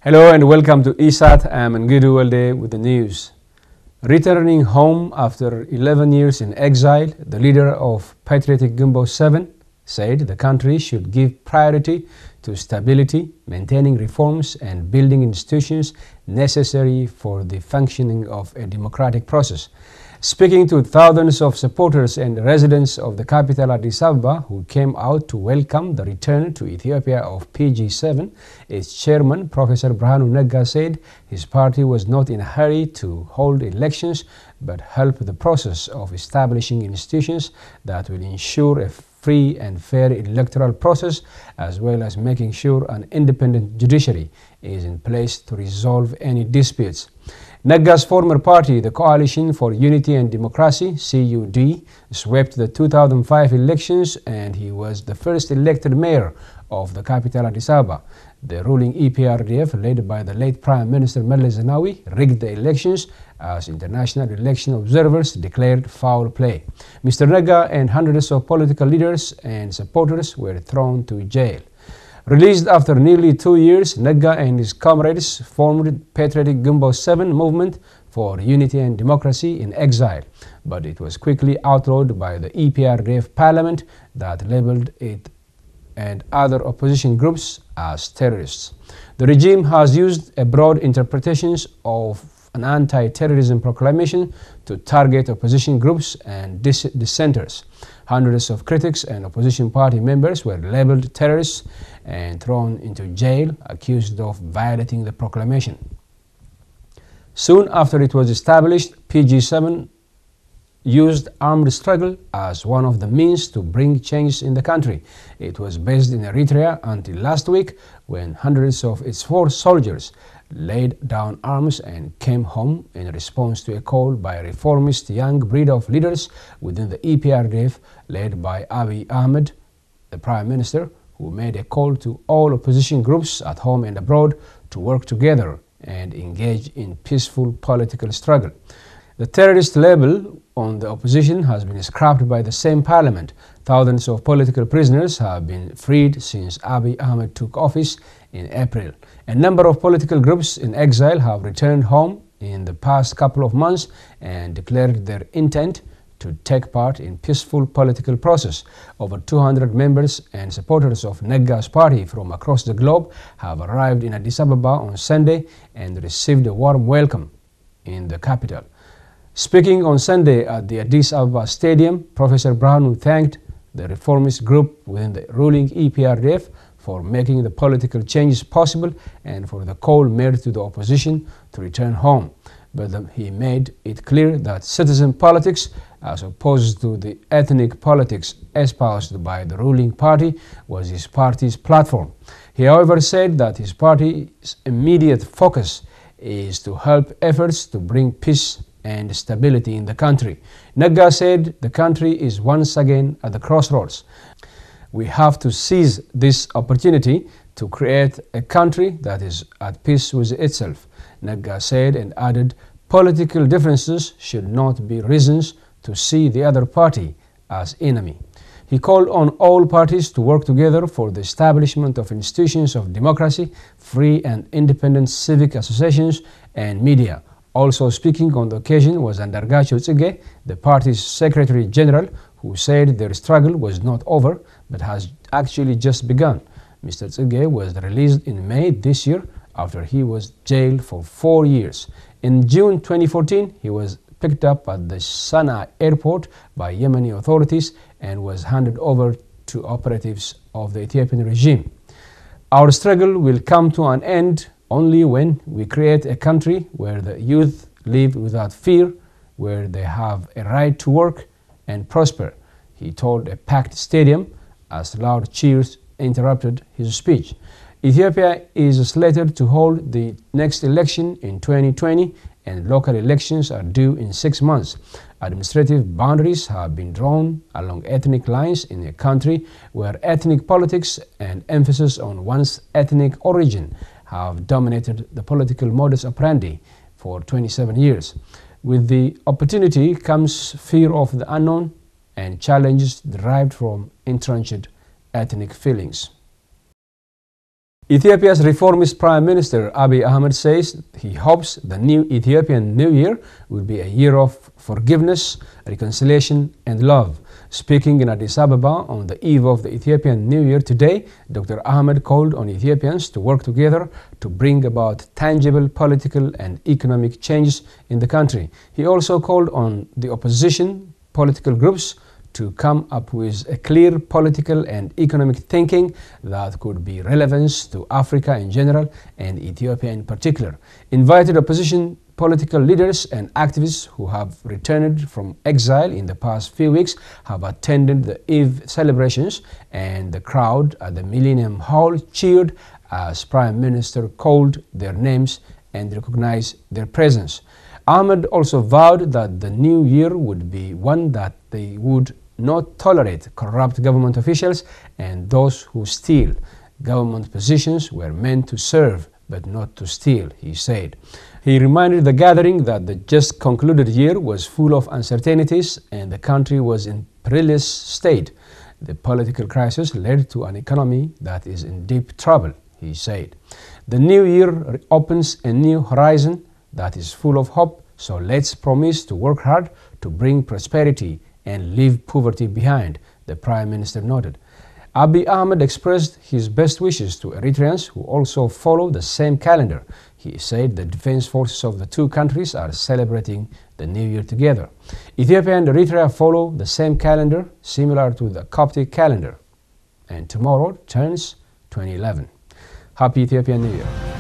Hello and welcome to ESAT. I'm Ngudu Welde with the news. Returning home after 11 years in exile, the leader of Patriotic Gumbo 7 said the country should give priority to stability, maintaining reforms and building institutions necessary for the functioning of a democratic process. Speaking to thousands of supporters and residents of the capital Addis Ababa who came out to welcome the return to Ethiopia of PG7, its chairman, Professor Birhanu Negga, said his party was not in a hurry to hold elections but help the process of establishing institutions that will ensure a free and fair electoral process, as well as making sure an independent judiciary is in place to resolve any disputes. Negga's former party, the Coalition for Unity and Democracy, CUD, swept the 2005 elections and he was the first elected mayor of the capital Addis Ababa. The ruling EPRDF, led by the late Prime Minister Meles Zenawi, rigged the elections as international election observers declared foul play. Mr. Negga and hundreds of political leaders and supporters were thrown to jail. Released after nearly 2 years, Negga and his comrades formed Patriotic Gumbo 7 movement for unity and democracy in exile, but it was quickly outlawed by the EPRDF parliament that labeled it and other opposition groups as terrorists. The regime has used a broad interpretations of an anti-terrorism proclamation to target opposition groups and dissenters. Hundreds of critics and opposition party members were labeled terrorists and thrown into jail, accused of violating the proclamation. Soon after it was established, PG7 used armed struggle as one of the means to bring change in the country. It was based in Eritrea until last week, when hundreds of its former soldiers laid down arms and came home in response to a call by a reformist young breed of leaders within the EPRDF, led by Abiy Ahmed, the Prime Minister, who made a call to all opposition groups at home and abroad to work together and engage in peaceful political struggle. The terrorist label on the opposition has been scrapped by the same parliament. Thousands of political prisoners have been freed since Abiy Ahmed took office in April. A number of political groups in exile have returned home in the past couple of months and declared their intent to take part in peaceful political process. Over 200 members and supporters of Negga's party from across the globe have arrived in Addis Ababa on Sunday and received a warm welcome in the capital. Speaking on Sunday at the Addis Ababa Stadium, Professor Birhanu thanked the reformist group within the ruling EPRDF for making the political changes possible and for the call made to the opposition to return home. But he made it clear that citizen politics, as opposed to the ethnic politics espoused by the ruling party, was his party's platform. He, however, said that his party's immediate focus is to help efforts to bring peace and stability in the country. Negga said the country is once again at the crossroads. We have to seize this opportunity to create a country that is at peace with itself, Negga said, and added, political differences should not be reasons to see the other party as enemy. He called on all parties to work together for the establishment of institutions of democracy, free and independent civic associations and media. Also speaking on the occasion was Andargacho Tsige, the party's Secretary General, who said their struggle was not over but has actually just begun. Mr. Tsige was released in May this year after he was jailed for 4 years. In June 2014, he was picked up at the Sana'a airport by Yemeni authorities and was handed over to operatives of the Ethiopian regime. Our struggle will come to an end only when we create a country where the youth live without fear, where they have a right to work and prosper, he told a packed stadium as loud cheers interrupted his speech. Ethiopia is slated to hold the next election in 2020 and local elections are due in 6 months. Administrative boundaries have been drawn along ethnic lines in a country where ethnic politics and emphasis on one's ethnic origin have dominated the political modus operandi for 27 years. With the opportunity comes fear of the unknown and challenges derived from entrenched ethnic feelings. Ethiopia's reformist Prime Minister Abiy Ahmed says he hopes the new Ethiopian New Year will be a year of forgiveness, reconciliation and love. Speaking in Addis Ababa on the eve of the Ethiopian New Year today, Dr. Ahmed called on Ethiopians to work together to bring about tangible political and economic changes in the country. He also called on the opposition political groups to come up with a clear political and economic thinking that could be relevant to Africa in general and Ethiopia in particular. Invited opposition political leaders and activists who have returned from exile in the past few weeks have attended the Eve celebrations, and the crowd at the Millennium Hall cheered as Prime Minister called their names and recognized their presence. Ahmed also vowed that the new year would be one that they would not tolerate corrupt government officials and those who steal. Government positions were meant to serve but not to steal, he said. He reminded the gathering that the just concluded year was full of uncertainties and the country was in perilous state. The political crisis led to an economy that is in deep trouble, he said. The new year opens a new horizon that is full of hope, so let's promise to work hard to bring prosperity and leave poverty behind, the Prime Minister noted. Abiy Ahmed expressed his best wishes to Eritreans who also follow the same calendar. He said the defense forces of the two countries are celebrating the new year together. Ethiopia and Eritrea follow the same calendar, similar to the Coptic calendar. And tomorrow turns 2011. Happy Ethiopian New Year.